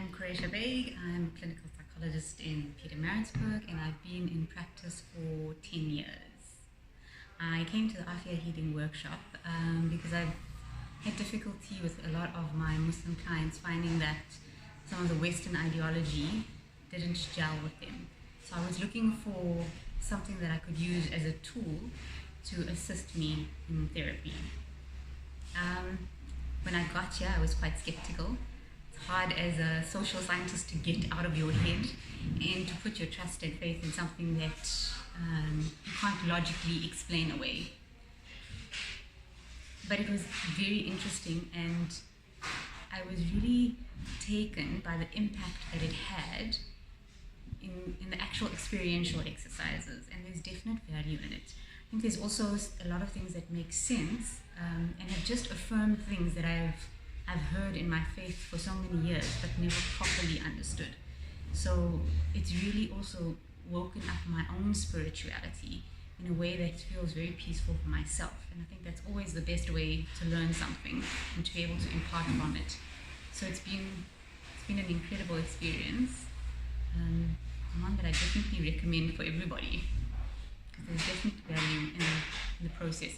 I'm Quraisha Baig. I'm a clinical psychologist in Pietermaritzburg and I've been in practice for 10 years. I came to the Aafiyah healing workshop because I've had difficulty with a lot of my Muslim clients finding that some of the Western ideology didn't gel with them. So I was looking for something that I could use as a tool to assist me in therapy. When I got here, I was quite skeptical. It's hard as a social scientist to get out of your head and to put your trust and faith in something that you can't logically explain away. But it was very interesting, and I was really taken by the impact that it had in the actual experiential exercises, and there's definite value in it. I think there's also a lot of things that make sense and have just affirmed things that I've heard in my faith for so many years but never properly understood. So it's really also woken up my own spirituality in a way that feels very peaceful for myself, and I think that's always the best way to learn something and to be able to impart from it. So it's been an incredible experience, and one that I definitely recommend for everybody, because there's definitely value in the process.